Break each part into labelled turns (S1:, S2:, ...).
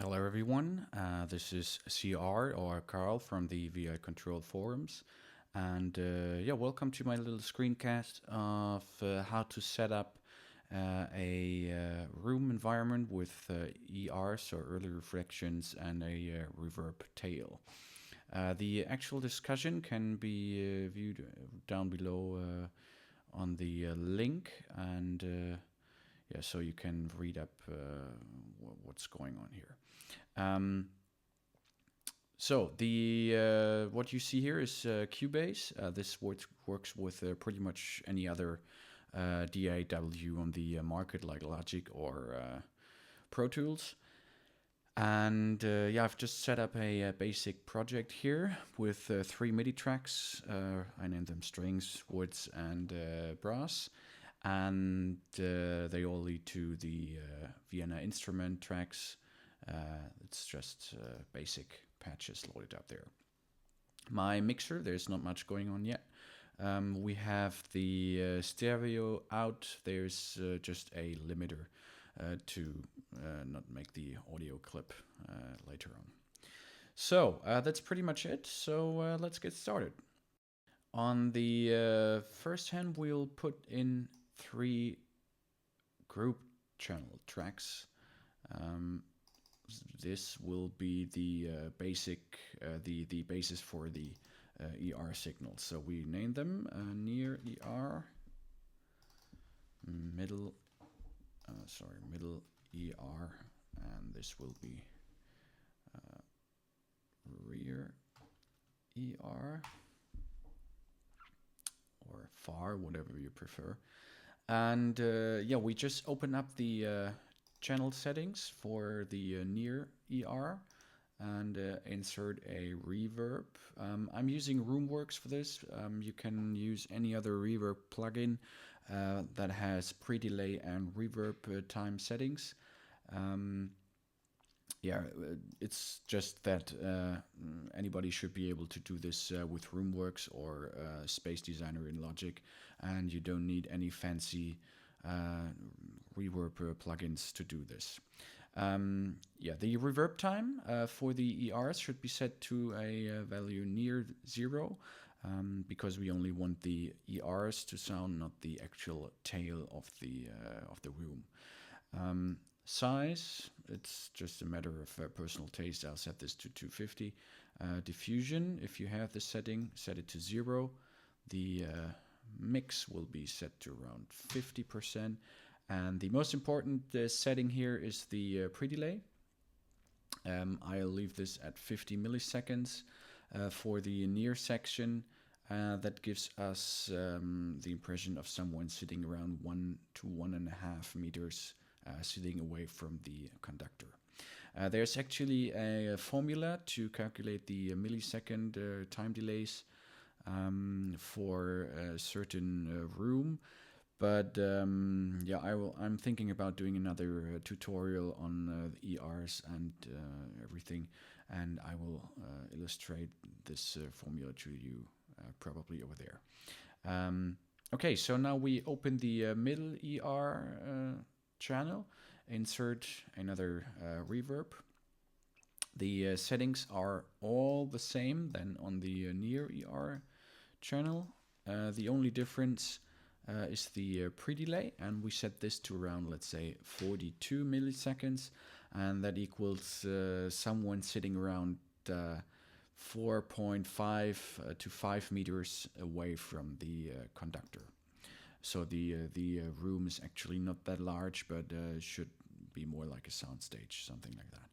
S1: Hello, everyone. This is CR or Carl from the VI Control forums. And yeah, welcome to my little screencast of how to set up a room environment with ERs or early reflections and a reverb tail. The actual discussion can be viewed down below on the link, and yeah, so you can read up what's going on here. Um, so the what you see here is Cubase. This works with pretty much any other DAW on the market, like Logic or Pro Tools. And yeah, I've just set up a basic project here with 3 MIDI tracks. I named them strings, woods, and brass. And they all lead to the Vienna instrument tracks. It's just basic patches loaded up there. My mixer, there's not much going on yet. We have the stereo out. There's just a limiter to not make the audio clip later on. So that's pretty much it. So let's get started. On the first hand, we'll put in 3 group channel tracks. This will be the the basis for the ER signals. So we name them near ER, middle ER, and this will be rear ER or far, whatever you prefer. And yeah, we just open up the channel settings for the near ER and insert a reverb. I'm using Roomworks for this. You can use any other reverb plugin that has pre-delay and reverb time settings. Yeah, it's just that anybody should be able to do this with Roomworks or Space Designer in Logic, and you don't need any fancy reverb plugins to do this. Yeah, the reverb time for the ERs should be set to a value near 0 because we only want the ERs to sound, not the actual tail of the room. Size, it's just a matter of personal taste. I'll set this to 250. Diffusion, if you have the setting, set it to 0. The mix will be set to around 50%. And the most important setting here is the pre-delay. I'll leave this at 50 milliseconds for the near section. That gives us the impression of someone sitting around 1 to 1.5 meters sitting away from the conductor. There's actually a formula to calculate the millisecond time delays for a certain room, but yeah, I'm thinking about doing another tutorial on the ERs and everything, and I will illustrate this formula to you probably over there. Okay, so now we open the middle ER channel, insert another reverb. The settings are all the same than on the near ER channel. The only difference is the pre-delay, and we set this to around, let's say, 42 milliseconds, and that equals someone sitting around 4.5 to 5 meters away from the conductor. So the room is actually not that large, but should be more like a soundstage, something like that.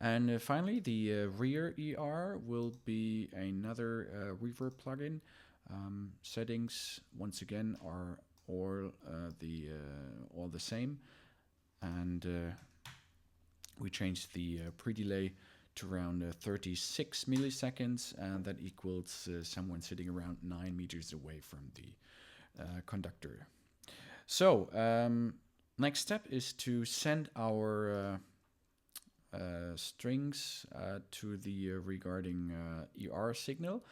S1: And finally, the rear ER will be another reverb plugin. Settings once again are all the same, and we changed the pre-delay to around 36 milliseconds, and that equals someone sitting around 9 meters away from the conductor. So next step is to send our strings to the regarding ER signal.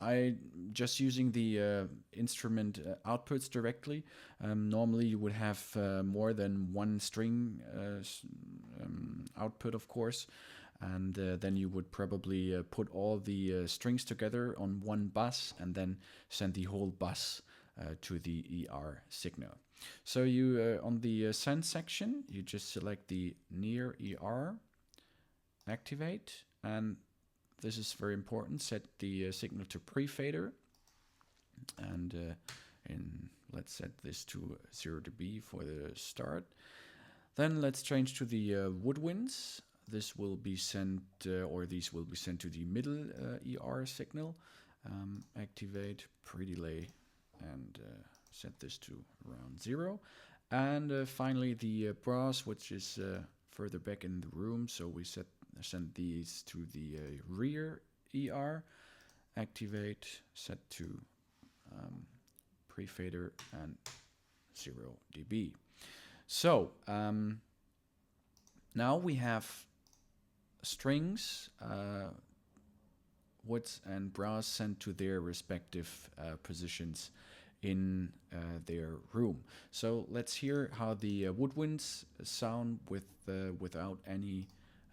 S1: I just using the instrument outputs directly. Normally you would have more than one string output, of course. And then you would probably put all the strings together on one bus and then send the whole bus to the ER signal. So you on the send section, you just select the near ER, activate, and this is very important. Set the signal to pre-fader, and let's set this to 0 dB for the start. Then let's change to the woodwinds. This will be sent, or these will be sent to the middle ER signal. Activate, pre-delay, and set this to around 0. And finally the brass, which is further back in the room, so we send these to the rear ER. Activate, set to pre-fader and 0 dB. So now we have strings, woods and brass sent to their respective positions in their room. So let's hear how the woodwinds sound without any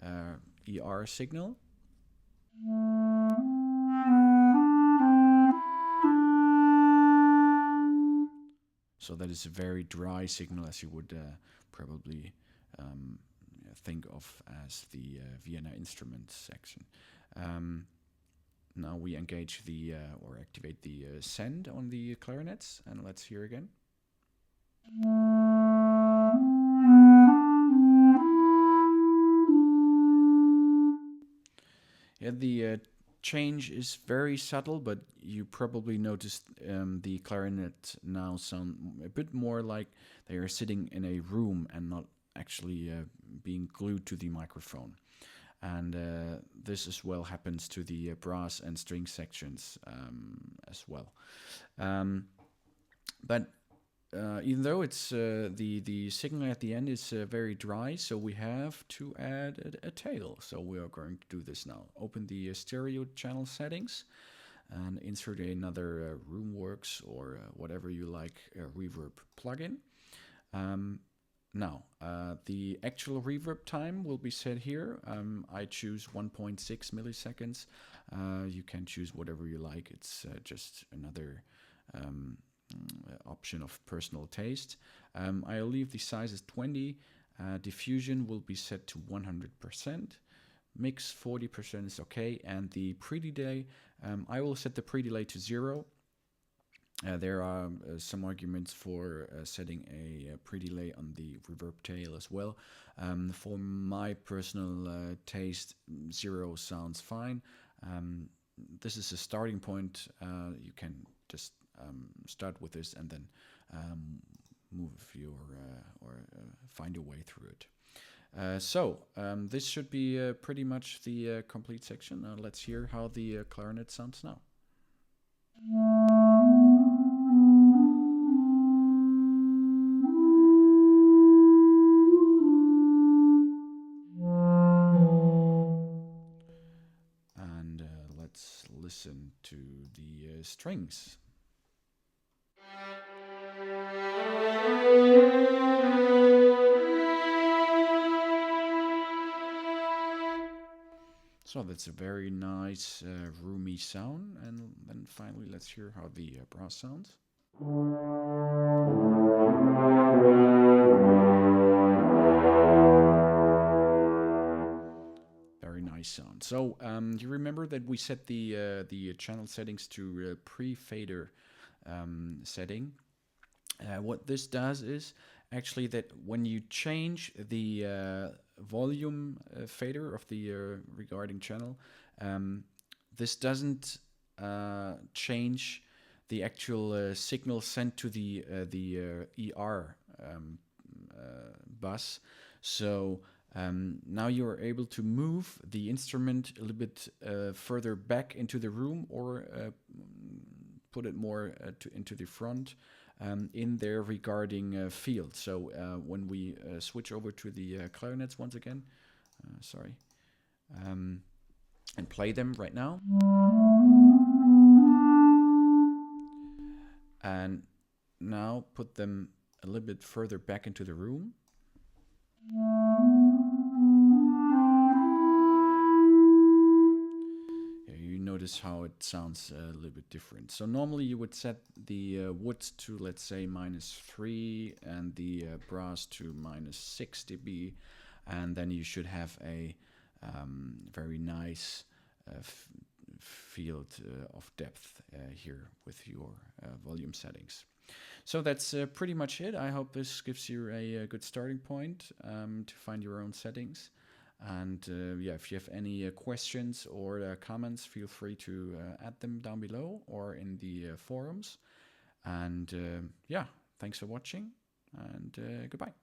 S1: ER signal. So that is a very dry signal, as you would probably think of as the Vienna instrument section. Now we engage the or activate the send on the clarinets, and let's hear again. Yeah, the change is very subtle, but you probably noticed the clarinet now sound a bit more like they are sitting in a room and not actually being glued to the microphone. And this as well happens to the brass and string sections as well. But even though it's the signal at the end is very dry, so we have to add a tail. So we are going to do this now. Open the stereo channel settings and insert another Roomworks or whatever you like reverb plugin. Now, the actual reverb time will be set here. I choose 1.6 milliseconds. You can choose whatever you like. It's just another option of personal taste. I'll leave the size as 20. Diffusion will be set to 100%. Mix 40% is okay. And the pre-delay, I will set the pre-delay to 0. There are some arguments for setting a pre-delay on the reverb tail as well. For my personal taste, 0 sounds fine. This is a starting point. You can just start with this and then move your or find your way through it. So this should be pretty much the complete section. Let's hear how the clarinet sounds now. And let's listen to the strings. So that's a very nice roomy sound. And then finally let's hear how the brass sounds. Very nice sound. So you remember that we set the channel settings to pre-fader setting. What this does is actually that when you change the volume fader of the regarding channel, this doesn't change the actual signal sent to the ER bus. So now you are able to move the instrument a little bit further back into the room, or put it more into the front in their regarding field. So when we switch over to the clarinets once again, and play them right now, and now put them a little bit further back into the room. notice how it sounds a little bit different. So normally you would set the wood to, let's say, -3 and the brass to -6 dB, and then you should have a very nice field of depth here with your volume settings. So that's pretty much it. I hope this gives you a good starting point to find your own settings. And yeah, if you have any questions or comments, feel free to add them down below or in the forums. And yeah, thanks for watching, and goodbye.